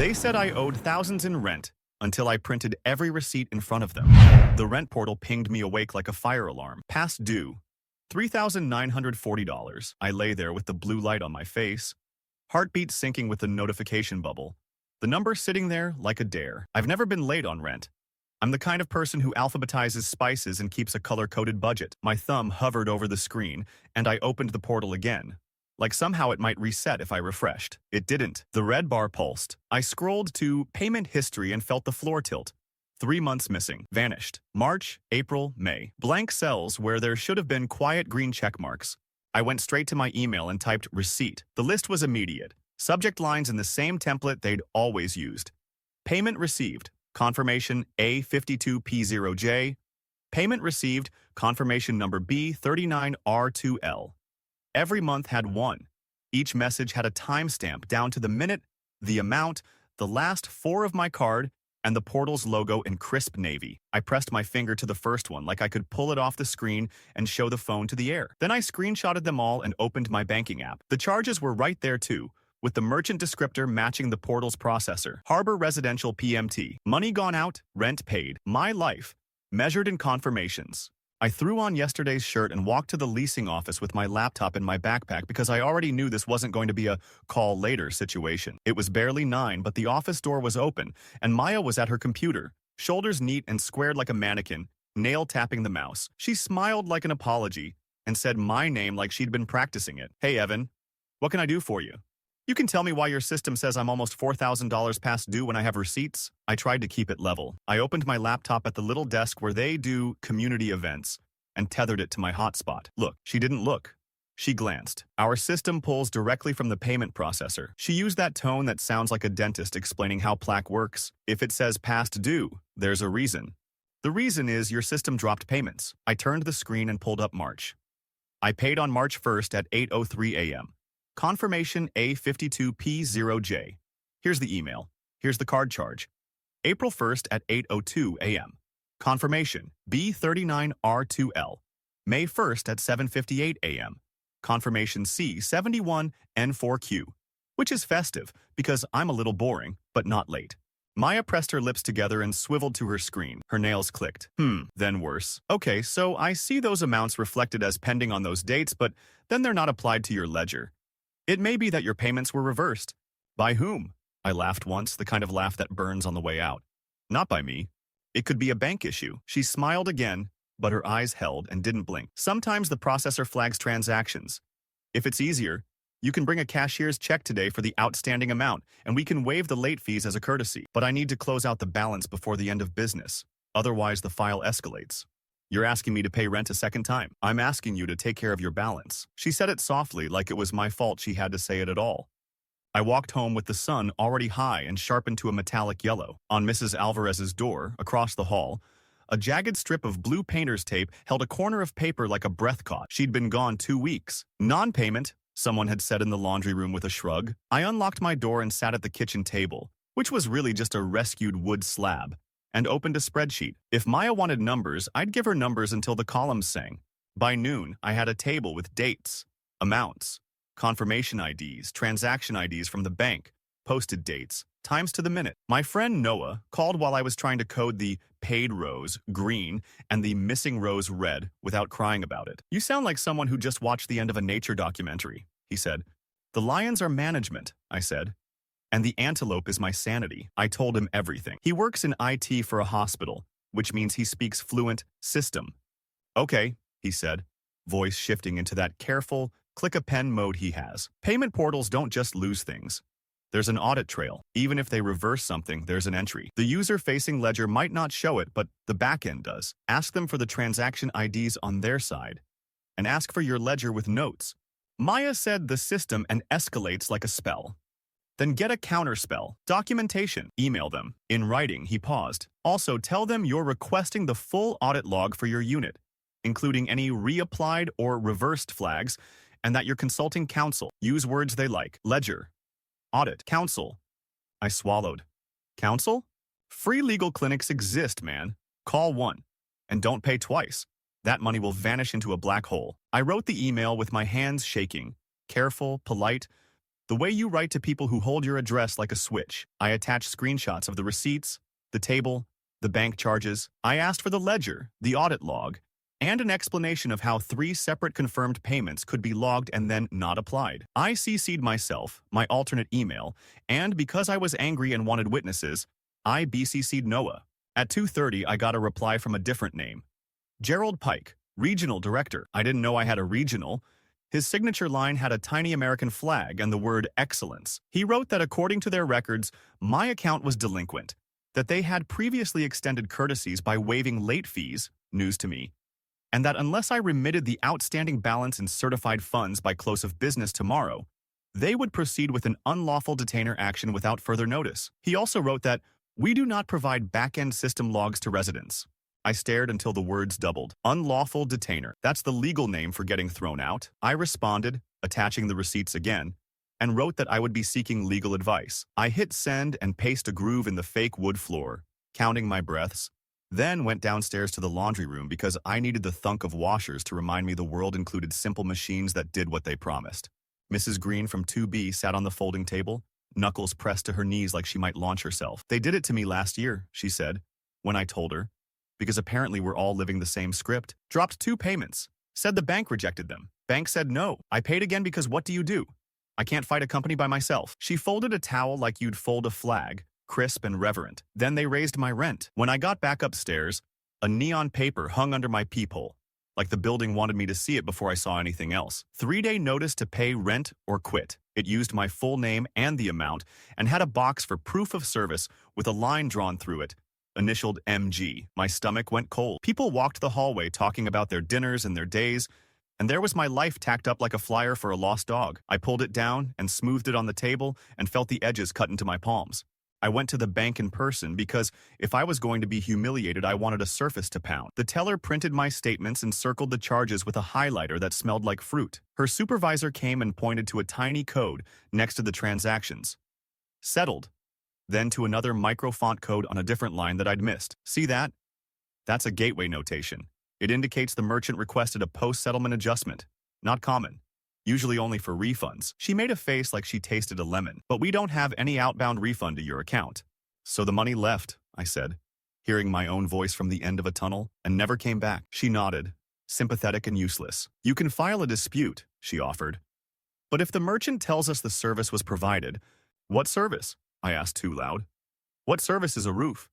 They said I owed thousands in rent until I printed every receipt in front of them. The rent portal pinged me awake like a fire alarm. Past due. $3,940. I lay there with the blue light on my face, heartbeat syncing with the notification bubble. The number sitting there like a dare. I've never been late on rent. I'm the kind of person who alphabetizes spices and keeps a color-coded budget. My thumb hovered over the screen, and I opened the portal again. Like somehow it might reset if I refreshed. It didn't. The red bar pulsed. I scrolled to payment history and felt the floor tilt. 3 months missing. Vanished. March, April, May. Blank cells where there should have been quiet green check marks. I went straight to my email and typed receipt. The list was immediate. Subject lines in the same template they'd always used. Payment received. Confirmation A52P0J. Payment received. Confirmation number B39R2L. Every month had one. Each message had a timestamp down to the minute, the amount, the last 4 of my card, and the portal's logo in crisp navy. I pressed my finger to the first one like I could pull it off the screen and show the phone to the air. Then I screenshotted them all and opened my banking app. The charges were right there too, with the merchant descriptor matching the portal's processor. Harbor Residential PMT. Money gone out, rent paid. My life, measured in confirmations. I threw on yesterday's shirt and walked to the leasing office with my laptop in my backpack because I already knew this wasn't going to be a call later situation. It was barely 9, but the office door was open, and Maya was at her computer, shoulders neat and squared like a mannequin, nail-tapping the mouse. She smiled like an apology and said my name like she'd been practicing it. Hey, Evan, what can I do for you? You can tell me why your system says I'm almost $4,000 past due when I have receipts? I tried to keep it level. I opened my laptop at the little desk where they do community events and tethered it to my hotspot. Look, she didn't look. She glanced. Our system pulls directly from the payment processor. She used that tone that sounds like a dentist explaining how plaque works. If it says past due, there's a reason. The reason is your system dropped payments. I turned the screen and pulled up March. I paid on March 1st at 8:03 a.m. Confirmation A52P0J. Here's the email. Here's the card charge. April 1st at 8:02 a.m. Confirmation B39R2L. May 1st at 7:58 a.m. Confirmation C71N4Q, which is festive because I'm a little boring, but not late. Maya pressed her lips together and swiveled to her screen. Her nails clicked. Then worse. Okay, so I see those amounts reflected as pending on those dates, but then they're not applied to your ledger. It may be that your payments were reversed. By whom? I laughed once, the kind of laugh that burns on the way out. Not by me. It could be a bank issue. She smiled again, but her eyes held and didn't blink. Sometimes the processor flags transactions. If it's easier, you can bring a cashier's check today for the outstanding amount, and we can waive the late fees as a courtesy. But I need to close out the balance before the end of business. Otherwise, the file escalates. You're asking me to pay rent a second time. I'm asking you to take care of your balance. She said it softly, like it was my fault she had to say it at all. I walked home with the sun already high and sharpened to a metallic yellow. On Mrs. Alvarez's door, across the hall, a jagged strip of blue painter's tape held a corner of paper like a breath caught. She'd been gone 2 weeks. Non-payment, someone had said in the laundry room with a shrug. I unlocked my door and sat at the kitchen table, which was really just a rescued wood slab, and opened a spreadsheet. If Maya wanted numbers, I'd give her numbers until the columns sang. By noon, I had a table with dates, amounts, confirmation IDs, transaction IDs from the bank, posted dates, times to the minute. My friend Noah called while I was trying to code the paid rows green and the missing rows red without crying about it. You sound like someone who just watched the end of a nature documentary, he said. The lions are management, I said. And the antelope is my sanity. I told him everything. He works in IT for a hospital, which means he speaks fluent system. Okay, he said, voice shifting into that careful, click-a-pen mode he has. Payment portals don't just lose things. There's an audit trail. Even if they reverse something, there's an entry. The user-facing ledger might not show it, but the backend does. Ask them for the transaction IDs on their side. And ask for your ledger with notes. Maya said the system and escalates like a spell. Then get a counterspell. Documentation. Email them. In writing, he paused. Also, tell them you're requesting the full audit log for your unit, including any reapplied or reversed flags, and that you're consulting counsel. Use words they like. Ledger. Audit. Counsel. I swallowed. Counsel? Free legal clinics exist, man. Call one. And don't pay twice. That money will vanish into a black hole. I wrote the email with my hands shaking. Careful, polite, The way you write to people who hold your address like a switch. I attached screenshots of the receipts, the table, the bank charges. I asked for the ledger, the audit log, and an explanation of how 3 separate confirmed payments could be logged and then not applied. I CC'd myself, my alternate email, and because I was angry and wanted witnesses, I BCC'd Noah. At 2:30, I got a reply from a different name. Gerald Pike, regional director. I didn't know I had a regional. His signature line had a tiny American flag and the word excellence. He wrote that according to their records, my account was delinquent, that they had previously extended courtesies by waiving late fees, news to me, and that unless I remitted the outstanding balance in certified funds by close of business tomorrow, they would proceed with an unlawful detainer action without further notice. He also wrote that, we do not provide back-end system logs to residents. I stared until the words doubled. Unlawful detainer. That's the legal name for getting thrown out. I responded, attaching the receipts again, and wrote that I would be seeking legal advice. I hit send and paced a groove in the fake wood floor, counting my breaths, then went downstairs to the laundry room because I needed the thunk of washers to remind me the world included simple machines that did what they promised. Mrs. Green from 2B sat on the folding table, knuckles pressed to her knees like she might launch herself. They did it to me last year, she said, when I told her, because apparently we're all living the same script. Dropped 2 payments. Said the bank rejected them. Bank said no. I paid again because what do you do? I can't fight a company by myself. She folded a towel like you'd fold a flag, crisp and reverent. Then they raised my rent. When I got back upstairs, a neon paper hung under my peephole, like the building wanted me to see it before I saw anything else. 3-day notice to pay rent or quit. It used my full name and the amount, and had a box for proof of service with a line drawn through it, initialed MG. My stomach went cold. People walked the hallway talking about their dinners and their days, and there was my life tacked up like a flyer for a lost dog. I pulled it down and smoothed it on the table and felt the edges cut into my palms. I went to the bank in person because if I was going to be humiliated, I wanted a surface to pound. The teller printed my statements and circled the charges with a highlighter that smelled like fruit. Her supervisor came and pointed to a tiny code next to the transactions. Settled. Then to another micro-font code on a different line that I'd missed. See that? That's a gateway notation. It indicates the merchant requested a post-settlement adjustment. Not common. Usually only for refunds. She made a face like she tasted a lemon. But we don't have any outbound refund to your account. So the money left, I said, hearing my own voice from the end of a tunnel, and never came back. She nodded, sympathetic and useless. You can file a dispute, she offered. But if the merchant tells us the service was provided, what service? I asked too loud. What service is a roof?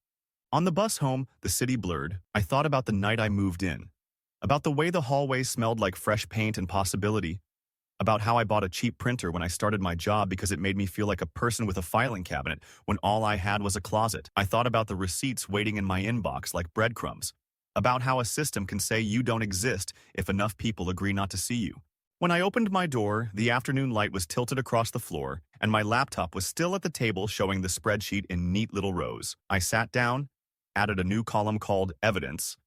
On the bus home, the city blurred. I thought about the night I moved in, about the way the hallways smelled like fresh paint and possibility, about how I bought a cheap printer when I started my job because it made me feel like a person with a filing cabinet when all I had was a closet. I thought about the receipts waiting in my inbox like breadcrumbs, about how a system can say you don't exist if enough people agree not to see you. When I opened my door, the afternoon light was tilted across the floor, and my laptop was still at the table showing the spreadsheet in neat little rows. I sat down, added a new column called Evidence,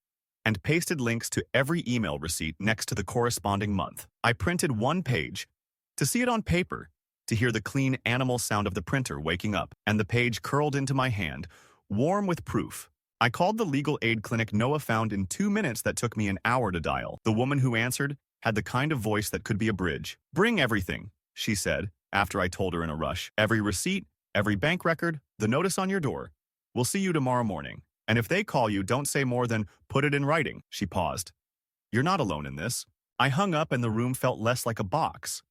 and pasted links to every email receipt next to the corresponding month. I printed one page, to see it on paper, to hear the clean animal sound of the printer waking up, and the page curled into my hand, warm with proof. I called the legal aid clinic Noah found in 2 minutes that took me an hour to dial. The woman who answered had the kind of voice that could be a bridge. Bring everything, she said, after I told her in a rush. Every receipt, every bank record, the notice on your door. We'll see you tomorrow morning. And if they call you, don't say more than, put it in writing. She paused. You're not alone in this. I hung up and the room felt less like a box.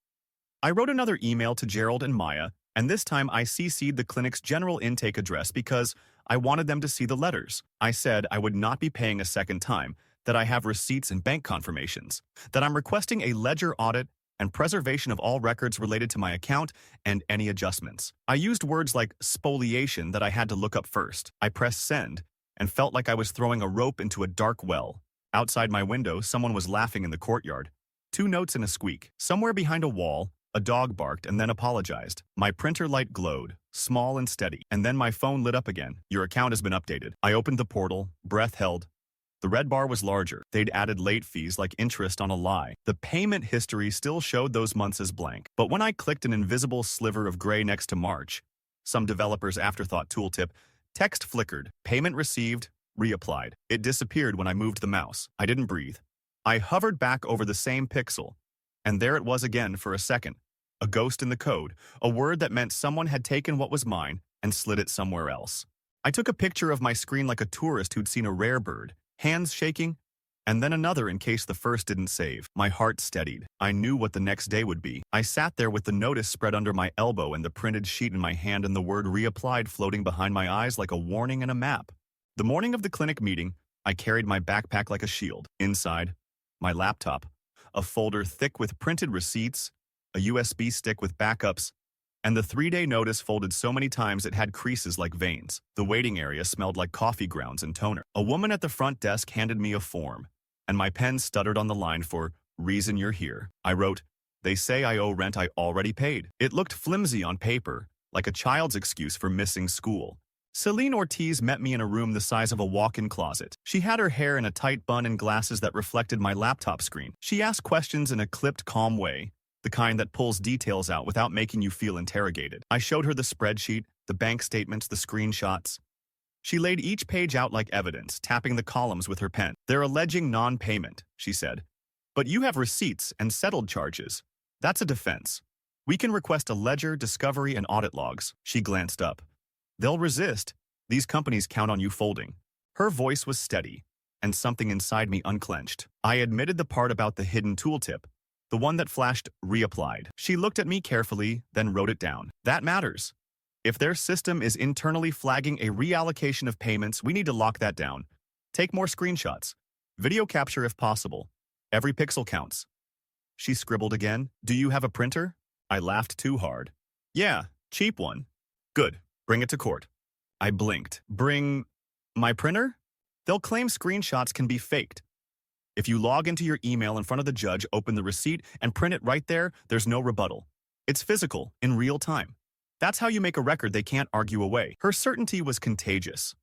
I wrote another email to Gerald and Maya, and this time I CC'd the clinic's general intake address because I wanted them to see the letters. I said I would not be paying a second time, that I have receipts and bank confirmations, that I'm requesting a ledger audit and preservation of all records related to my account and any adjustments. I used words like spoliation that I had to look up first. I pressed send, and felt like I was throwing a rope into a dark well. Outside my window, someone was laughing in the courtyard. 2 notes and a squeak. Somewhere behind a wall, a dog barked and then apologized. My printer light glowed, small and steady, and then my phone lit up again. Your account has been updated. I opened the portal, breath held. The red bar was larger. They'd added late fees like interest on a lie. The payment history still showed those months as blank. But when I clicked an invisible sliver of gray next to March, some developer's afterthought tooltip, text flickered, payment received, reapplied. It disappeared when I moved the mouse. I didn't breathe. I hovered back over the same pixel, and there it was again for a second. A ghost in the code, a word that meant someone had taken what was mine and slid it somewhere else. I took a picture of my screen like a tourist who'd seen a rare bird, hands shaking, and then another in case the first didn't save. My heart steadied. I knew what the next day would be. I sat there with the notice spread under my elbow and the printed sheet in my hand and the word reapplied floating behind my eyes like a warning and a map. The morning of the clinic meeting, I carried my backpack like a shield. Inside, my laptop, a folder thick with printed receipts, a USB stick with backups, and the 3-day notice folded so many times it had creases like veins. The waiting area smelled like coffee grounds and toner. A woman at the front desk handed me a form, and my pen stuttered on the line for reason you're here. I wrote, they say I owe rent I already paid. It looked flimsy on paper, like a child's excuse for missing school. Celine Ortiz met me in a room the size of a walk-in closet. She had her hair in a tight bun and glasses that reflected my laptop screen. She asked questions in a clipped, calm way, the kind that pulls details out without making you feel interrogated. I showed her the spreadsheet, the bank statements, the screenshots. She laid each page out like evidence, tapping the columns with her pen. They're alleging non-payment, she said. But you have receipts and settled charges. That's a defense. We can request a ledger, discovery, and audit logs. She glanced up. They'll resist. These companies count on you folding. Her voice was steady, and something inside me unclenched. I admitted the part about the hidden tooltip, the one that flashed reapplied. She looked at me carefully, then wrote it down. That matters. If their system is internally flagging a reallocation of payments, we need to lock that down. Take more screenshots. Video capture if possible. Every pixel counts. She scribbled again. Do you have a printer? I laughed too hard. Yeah, cheap one. Good. Bring it to court. I blinked. Bring my printer? They'll claim screenshots can be faked. If you log into your email in front of the judge, open the receipt, and print it right there, there's no rebuttal. It's physical, in real time. That's how you make a record they can't argue away. Her certainty was contagious.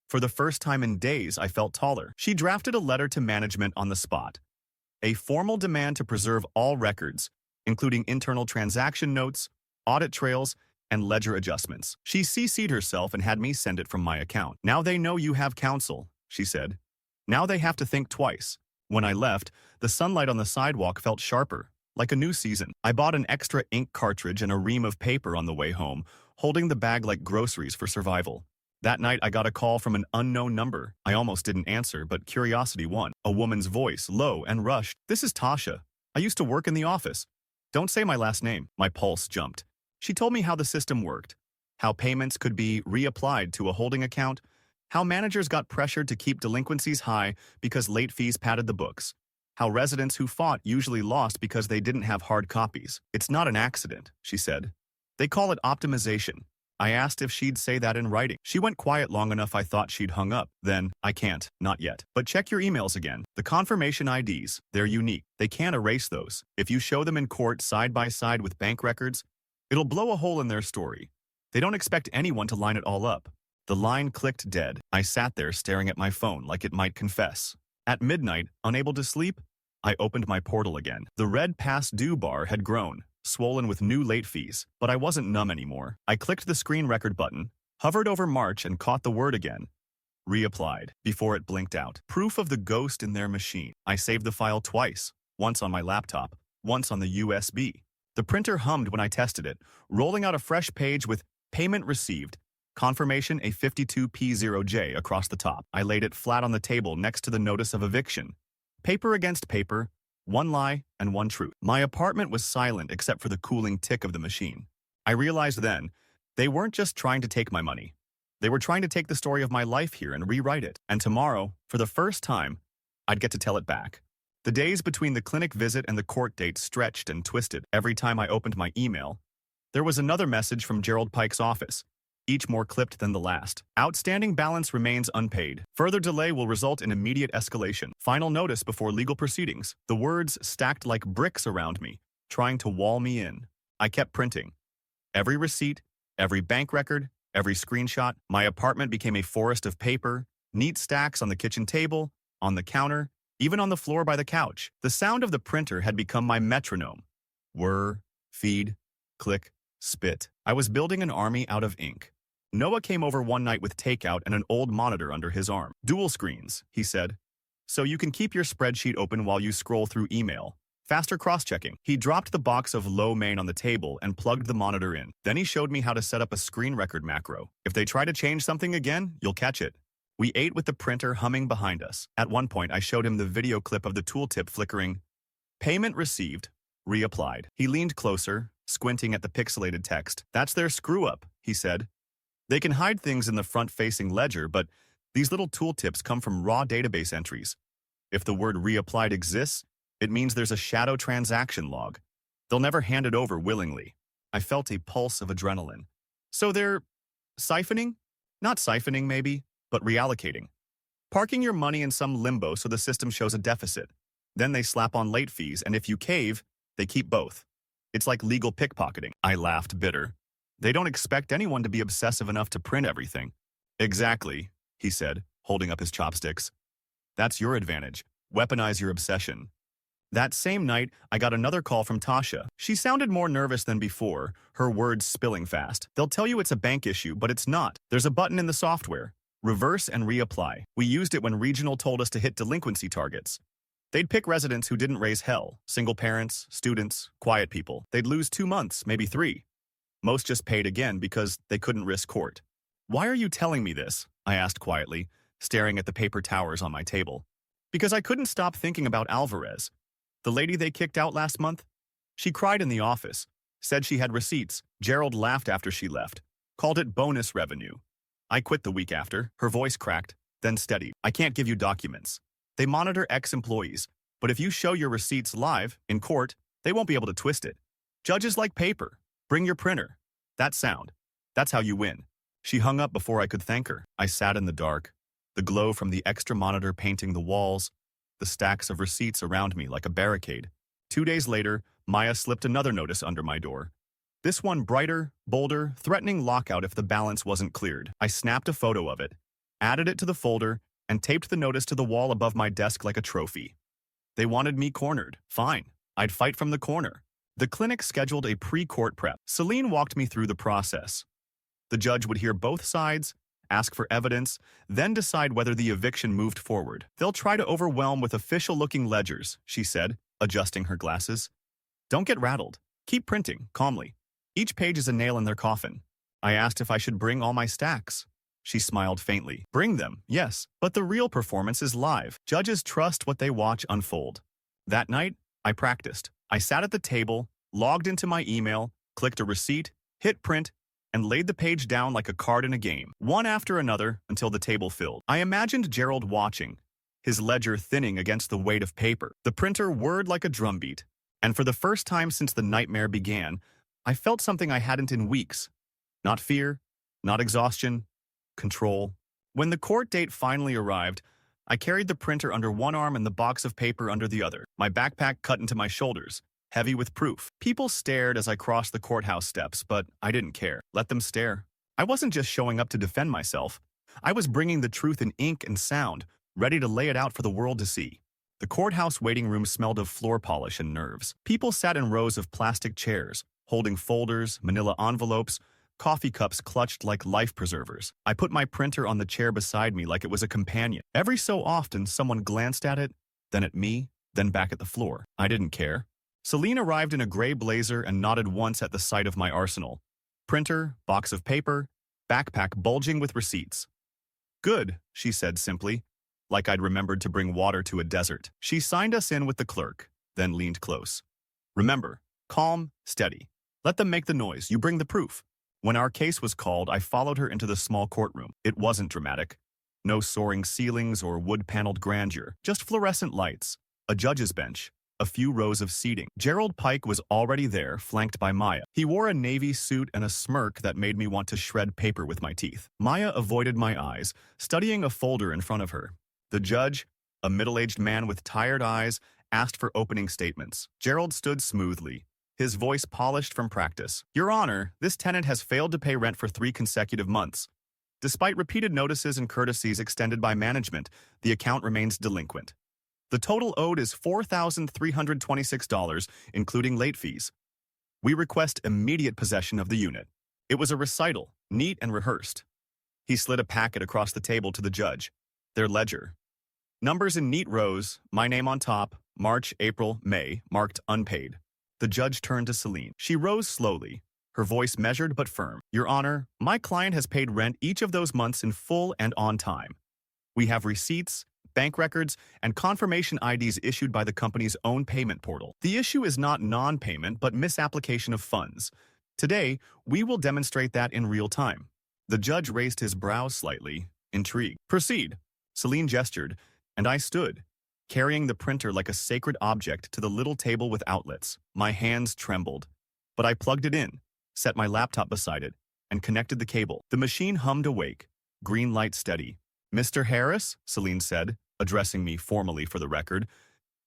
For the first time in days, I felt taller. She drafted a letter to management on the spot. A formal demand to preserve all records, including internal transaction notes, audit trails, and ledger adjustments. She CC'd herself and had me send it from my account. Now they know you have counsel, she said. Now they have to think twice. When I left, the sunlight on the sidewalk felt sharper, like a new season. I bought an extra ink cartridge and a ream of paper on the way home, holding the bag like groceries for survival. That night, I got a call from an unknown number. I almost didn't answer, but curiosity won. A woman's voice, low and rushed. This is Tasha. I used to work in the office. Don't say my last name. My pulse jumped. She told me how the system worked, how payments could be reapplied to a holding account, how managers got pressured to keep delinquencies high because late fees padded the books, how residents who fought usually lost because they didn't have hard copies. It's not an accident, she said. They call it optimization. I asked if she'd say that in writing. She went quiet long enough I thought she'd hung up. Then, I can't, not yet. But check your emails again. The confirmation IDs, they're unique. They can't erase those. If you show them in court side by side with bank records, it'll blow a hole in their story. They don't expect anyone to line it all up. The line clicked dead. I sat there staring at my phone like it might confess. At midnight, unable to sleep, I opened my portal again. The red past due bar had grown, swollen with new late fees, but I wasn't numb anymore. I clicked the screen record button, hovered over March and caught the word again. Reapplied, before it blinked out. Proof of the ghost in their machine. I saved the file twice, once on my laptop, once on the USB. The printer hummed when I tested it, rolling out a fresh page with payment received, confirmation a 52P0J across the top. I laid it flat on the table next to the notice of eviction. Paper against paper, one lie and one truth. My apartment was silent except for the cooling tick of the machine. I realized then, they weren't just trying to take my money. They were trying to take the story of my life here and rewrite it. And tomorrow, for the first time, I'd get to tell it back. The days between the clinic visit and the court date stretched and twisted. Every time I opened my email, there was another message from Gerald Pike's office, each more clipped than the last. Outstanding balance remains unpaid. Further delay will result in immediate escalation. Final notice before legal proceedings. The words stacked like bricks around me, trying to wall me in. I kept printing. Every receipt, every bank record, every screenshot. My apartment became a forest of paper, neat stacks on the kitchen table, on the counter, even on the floor by the couch. The sound of the printer had become my metronome. Whir, feed, click, spit. I was building an army out of ink. Noah came over one night with takeout and an old monitor under his arm. Dual screens, he said. So you can keep your spreadsheet open while you scroll through email. Faster cross-checking. He dropped the box of lo mein on the table and plugged the monitor in. Then he showed me how to set up a screen record macro. If they try to change something again, you'll catch it. We ate with the printer humming behind us. At one point, I showed him the video clip of the tooltip flickering. Payment received. Reapplied. He leaned closer, squinting at the pixelated text. That's their screw-up, he said. They can hide things in the front-facing ledger, but these little tooltips come from raw database entries. If the word reapplied exists, it means there's a shadow transaction log. They'll never hand it over willingly. I felt a pulse of adrenaline. So they're siphoning? Not siphoning, maybe, but reallocating. Parking your money in some limbo so the system shows a deficit. Then they slap on late fees, and if you cave, they keep both. It's like legal pickpocketing. I laughed bitter. They don't expect anyone to be obsessive enough to print everything. Exactly, he said, holding up his chopsticks. That's your advantage. Weaponize your obsession. That same night, I got another call from Tasha. She sounded more nervous than before, her words spilling fast. They'll tell you it's a bank issue, but it's not. There's a button in the software. Reverse and reapply. We used it when Regional told us to hit delinquency targets. They'd pick residents who didn't raise hell. Single parents, students, quiet people. They'd lose 2 months, maybe 3. Most just paid again because they couldn't risk court. Why are you telling me this? I asked quietly, staring at the paper towers on my table. Because I couldn't stop thinking about Alvarez. The lady they kicked out last month? She cried in the office, said she had receipts. Gerald laughed after she left, called it bonus revenue. I quit the week after. Her voice cracked, then steadied. I can't give you documents. They monitor ex-employees, but if you show your receipts live, in court, they won't be able to twist it. Judges like paper. Bring your printer. That sound. That's how you win. She hung up before I could thank her. I sat in the dark, the glow from the extra monitor painting the walls, the stacks of receipts around me like a barricade. 2 days later, Maya slipped another notice under my door. This one brighter, bolder, threatening lockout if the balance wasn't cleared. I snapped a photo of it, added it to the folder, and taped the notice to the wall above my desk like a trophy. They wanted me cornered. Fine. I'd fight from the corner. The clinic scheduled a pre-court prep. Celine walked me through the process. The judge would hear both sides, ask for evidence, then decide whether the eviction moved forward. They'll try to overwhelm with official-looking ledgers, she said, adjusting her glasses. Don't get rattled. Keep printing, calmly. Each page is a nail in their coffin. I asked if I should bring all my stacks. She smiled faintly. Bring them, yes, but the real performance is live. Judges trust what they watch unfold. That night, I practiced. I sat at the table, logged into my email, clicked a receipt, hit print, and laid the page down like a card in a game, one after another until the table filled. I imagined Gerald watching, his ledger thinning against the weight of paper. The printer whirred like a drumbeat, and for the first time since the nightmare began, I felt something I hadn't in weeks. Not fear, not exhaustion, control. When the court date finally arrived, I carried the printer under one arm and the box of paper under the other, my backpack cut into my shoulders, heavy with proof. People stared as I crossed the courthouse steps, but I didn't care. Let them stare. I wasn't just showing up to defend myself. I was bringing the truth in ink and sound, ready to lay it out for the world to see. The courthouse waiting room smelled of floor polish and nerves. People sat in rows of plastic chairs, holding folders, manila envelopes, coffee cups clutched like life preservers. I put my printer on the chair beside me like it was a companion. Every so often, someone glanced at it, then at me, then back at the floor. I didn't care. Celine arrived in a gray blazer and nodded once at the sight of my arsenal. Printer, box of paper, backpack bulging with receipts. Good, she said simply, like I'd remembered to bring water to a desert. She signed us in with the clerk, then leaned close. Remember, calm, steady. Let them make the noise. You bring the proof. When our case was called, I followed her into the small courtroom. It wasn't dramatic. No soaring ceilings or wood-paneled grandeur. Just fluorescent lights, a judge's bench, a few rows of seating. Gerald Pike was already there, flanked by Maya. He wore a navy suit and a smirk that made me want to shred paper with my teeth. Maya avoided my eyes, studying a folder in front of her. The judge, a middle-aged man with tired eyes, asked for opening statements. Gerald stood smoothly, his voice polished from practice. Your Honor, this tenant has failed to pay rent for 3 consecutive months. Despite repeated notices and courtesies extended by management, the account remains delinquent. The total owed is $4,326, including late fees. We request immediate possession of the unit. It was a recital, neat and rehearsed. He slid a packet across the table to the judge. Their ledger. Numbers in neat rows, my name on top, March, April, May, marked unpaid. The judge turned to Celine. She rose slowly, her voice measured but firm. Your Honor, my client has paid rent each of those months in full and on time. We have receipts, bank records, and confirmation IDs issued by the company's own payment portal. The issue is not non-payment but misapplication of funds. Today, we will demonstrate that in real time. The judge raised his brows slightly, intrigued. Proceed. Celine gestured, and I stood, carrying the printer like a sacred object to the little table with outlets. My hands trembled, but I plugged it in, set my laptop beside it, and connected the cable. The machine hummed awake, green light steady. Mr. Harris, Celine said, addressing me formally for the record,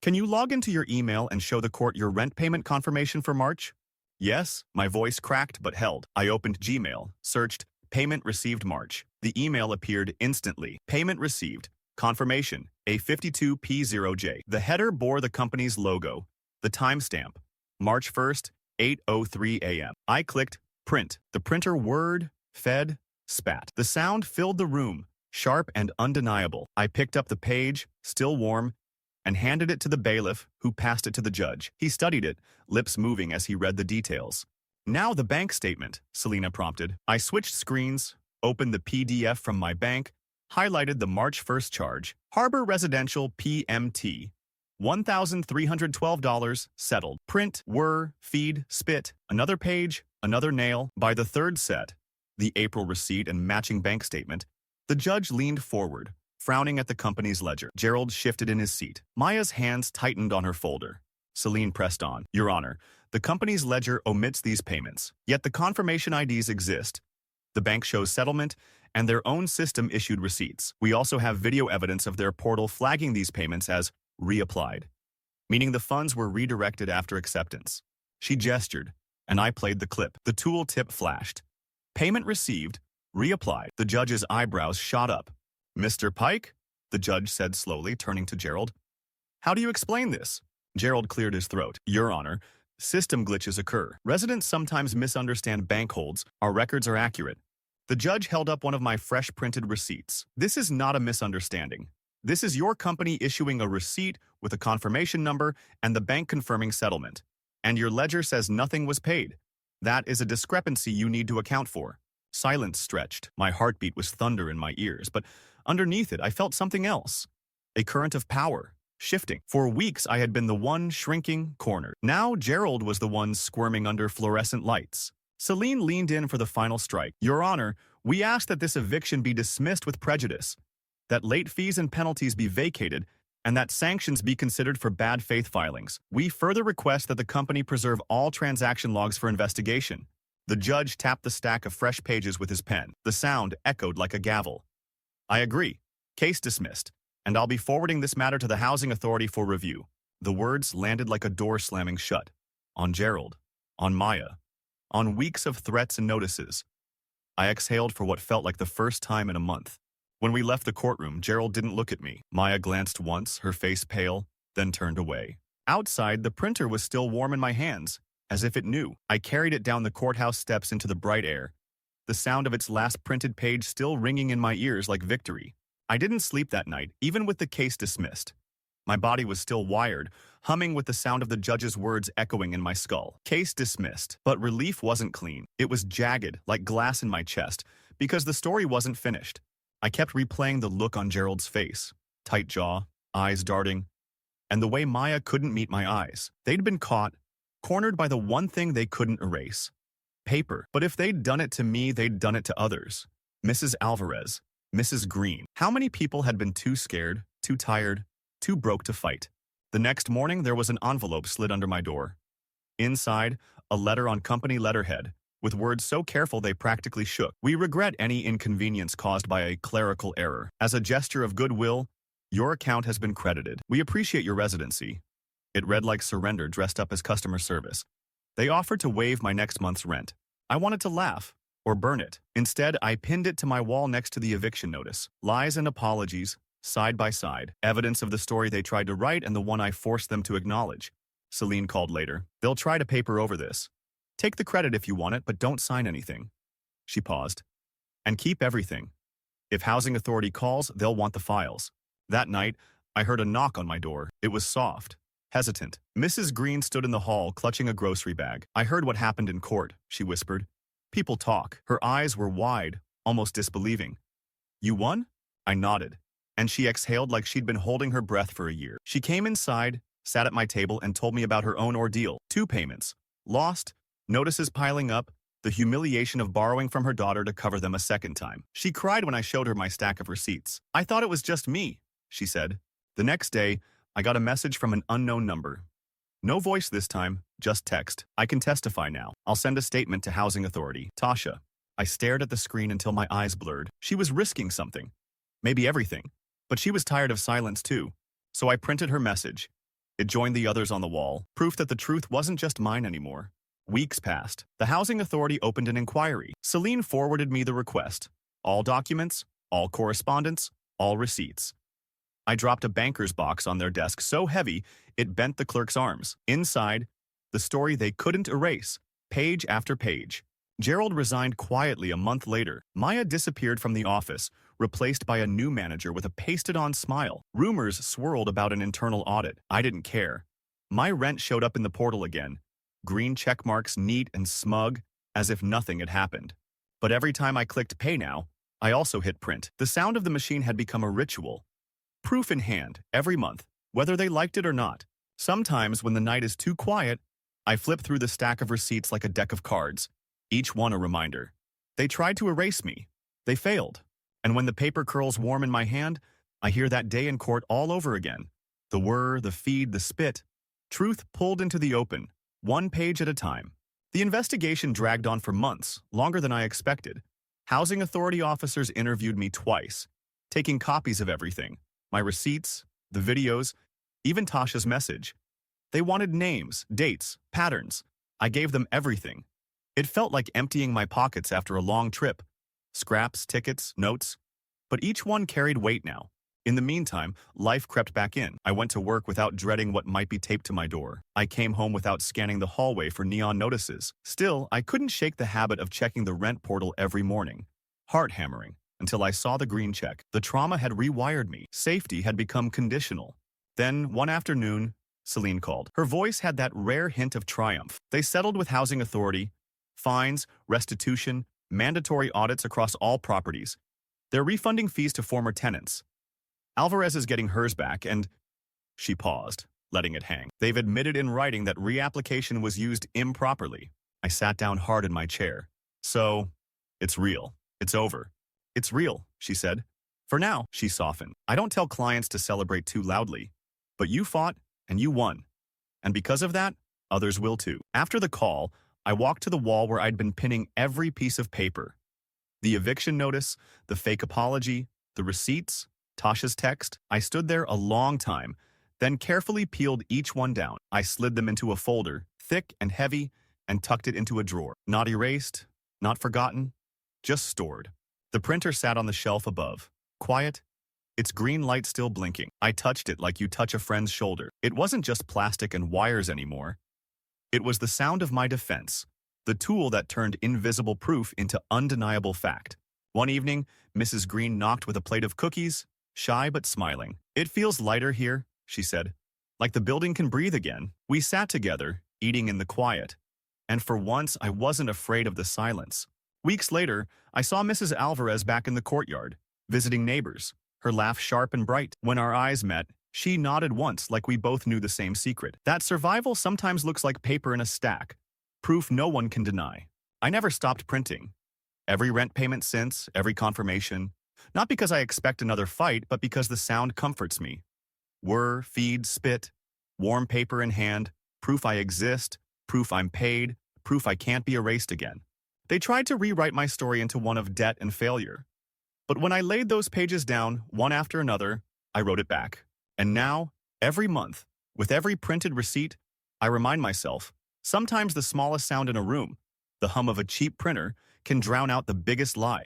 can you log into your email and show the court your rent payment confirmation for March? Yes, my voice cracked but held. I opened Gmail, searched, payment received March. The email appeared instantly. Payment received. Confirmation, A52P0J. The header bore the company's logo. The timestamp, March 1st, 8:03 a.m. I clicked print. The printer whirred, fed, spat. The sound filled the room, sharp and undeniable. I picked up the page, still warm, and handed it to the bailiff, who passed it to the judge. He studied it, lips moving as he read the details. Now the bank statement, Selena prompted. I switched screens, opened the PDF from my bank, highlighted the March 1st charge. Harbor Residential PMT. $1,312 settled. Print, whir, feed, spit. Another page, another nail. By the third set, the April receipt and matching bank statement, the judge leaned forward, frowning at the company's ledger. Gerald shifted in his seat. Maya's hands tightened on her folder. Celine pressed on. Your Honor, the company's ledger omits these payments, yet the confirmation IDs exist. The bank shows settlement, and their own system issued receipts. We also have video evidence of their portal flagging these payments as reapplied, meaning the funds were redirected after acceptance. She gestured, and I played the clip. The tool tip flashed. Payment received, reapplied. The judge's eyebrows shot up. Mr. Pike? The judge said slowly, turning to Gerald. How do you explain this? Gerald cleared his throat. Your Honor, system glitches occur. Residents sometimes misunderstand bank holds. Our records are accurate. The judge held up one of my fresh printed receipts. This is not a misunderstanding. This is your company issuing a receipt with a confirmation number and the bank confirming settlement. And your ledger says nothing was paid. That is a discrepancy you need to account for. Silence stretched. My heartbeat was thunder in my ears, but underneath it I felt something else. A current of power, shifting. For weeks I had been the one shrinking, cornered. Now Gerald was the one squirming under fluorescent lights. Celine leaned in for the final strike. Your Honor, we ask that this eviction be dismissed with prejudice, that late fees and penalties be vacated, and that sanctions be considered for bad faith filings. We further request that the company preserve all transaction logs for investigation. The judge tapped the stack of fresh pages with his pen. The sound echoed like a gavel. I agree. Case dismissed, and I'll be forwarding this matter to the Housing Authority for review. The words landed like a door slamming shut. On Gerald. On Maya. On weeks of threats and notices. I exhaled for what felt like the first time in a month. When we left the courtroom, Gerald didn't look at me. Maya glanced once, her face pale, then turned away. Outside, the printer was still warm in my hands, as if it knew. I carried it down the courthouse steps into the bright air, the sound of its last printed page still ringing in my ears like victory. I didn't sleep that night, even with the case dismissed. My body was still wired, humming with the sound of the judge's words echoing in my skull. Case dismissed. But relief wasn't clean. It was jagged, like glass in my chest, because the story wasn't finished. I kept replaying the look on Gerald's face, tight jaw, eyes darting, and the way Maya couldn't meet my eyes. They'd been caught, cornered by the one thing they couldn't erase. Paper. But if they'd done it to me, they'd done it to others. Mrs. Alvarez, Mrs. Green. How many people had been too scared, too tired, too broke to fight? The next morning, there was an envelope slid under my door. Inside, a letter on company letterhead, with words so careful they practically shook. We regret any inconvenience caused by a clerical error. As a gesture of goodwill, your account has been credited. We appreciate your residency. It read like surrender dressed up as customer service. They offered to waive my next month's rent. I wanted to laugh, or burn it. Instead, I pinned it to my wall next to the eviction notice. Lies and apologies, side by side. Evidence of the story they tried to write and the one I forced them to acknowledge. Celine called later. They'll try to paper over this. Take the credit if you want it, but don't sign anything. She paused. And keep everything. If Housing Authority calls, they'll want the files. That night, I heard a knock on my door. It was soft, hesitant. Mrs. Green stood in the hall, clutching a grocery bag. "I heard what happened in court," she whispered. "People talk." Her eyes were wide, almost disbelieving. "You won?" I nodded, and she exhaled like she'd been holding her breath for a year. She came inside, sat at my table, and told me about her own ordeal. 2 payments. Lost, notices piling up, the humiliation of borrowing from her daughter to cover them a second time. She cried when I showed her my stack of receipts. "I thought it was just me," she said. The next day, I got a message from an unknown number. No voice this time, just text. "I can testify now. I'll send a statement to Housing Authority. Tasha." I stared at the screen until my eyes blurred. She was risking something. Maybe everything. But she was tired of silence too. So I printed her message. It joined the others on the wall, proof that the truth wasn't just mine anymore. Weeks passed. The Housing Authority opened an inquiry. Celine forwarded me the request. All documents, all correspondence, all receipts. I dropped a banker's box on their desk so heavy it bent the clerk's arms. Inside, the story they couldn't erase, page after page. Gerald resigned quietly a month later. Maya disappeared from the office, replaced by a new manager with a pasted-on smile. Rumors swirled about an internal audit. I didn't care. My rent showed up in the portal again. Green check marks, neat and smug, as if nothing had happened. But every time I clicked Pay Now, I also hit print. The sound of the machine had become a ritual. Proof in hand, every month, whether they liked it or not. Sometimes, when the night is too quiet, I flip through the stack of receipts like a deck of cards, each one a reminder. They tried to erase me. They failed. And when the paper curls warm in my hand, I hear that day in court all over again. The whir, the feed, the spit. Truth pulled into the open, one page at a time. The investigation dragged on for months, longer than I expected. Housing Authority officers interviewed me twice, taking copies of everything. My receipts, the videos, even Tasha's message. They wanted names, dates, patterns. I gave them everything. It felt like emptying my pockets after a long trip. Scraps, tickets, notes. But each one carried weight now. In the meantime, life crept back in. I went to work without dreading what might be taped to my door. I came home without scanning the hallway for neon notices. Still, I couldn't shake the habit of checking the rent portal every morning. Heart-hammering. Until I saw the green check. The trauma had rewired me. Safety had become conditional. Then, one afternoon, Celine called. Her voice had that rare hint of triumph. They settled with Housing Authority. Fines, restitution, mandatory audits across all properties. They're refunding fees to former tenants. Alvarez is getting hers back, and... She paused, letting it hang. They've admitted in writing that reapplication was used improperly. I sat down hard in my chair. So, it's real. It's over. "It's real," she said. "For now," she softened. "I don't tell clients to celebrate too loudly. But you fought, and you won. And because of that, others will too." After the call, I walked to the wall where I'd been pinning every piece of paper. The eviction notice, the fake apology, the receipts, Tasha's text. I stood there a long time, then carefully peeled each one down. I slid them into a folder, thick and heavy, and tucked it into a drawer. Not erased, not forgotten, just stored. The printer sat on the shelf above, quiet, its green light still blinking. I touched it like you touch a friend's shoulder. It wasn't just plastic and wires anymore. It was the sound of my defense, the tool that turned invisible proof into undeniable fact. One evening, Mrs. Green knocked with a plate of cookies, shy but smiling. "It feels lighter here," she said, "like the building can breathe again." We sat together, eating in the quiet. And for once, I wasn't afraid of the silence. Weeks later, I saw Mrs. Alvarez back in the courtyard, visiting neighbors, her laugh sharp and bright. When our eyes met, she nodded once like we both knew the same secret. That survival sometimes looks like paper in a stack, proof no one can deny. I never stopped printing. Every rent payment since, every confirmation. Not because I expect another fight, but because the sound comforts me. Whir, feed, spit, warm paper in hand, proof I exist, proof I'm paid, proof I can't be erased again. They tried to rewrite my story into one of debt and failure. But when I laid those pages down, one after another, I wrote it back. And now, every month, with every printed receipt, I remind myself, sometimes the smallest sound in a room, the hum of a cheap printer, can drown out the biggest lie.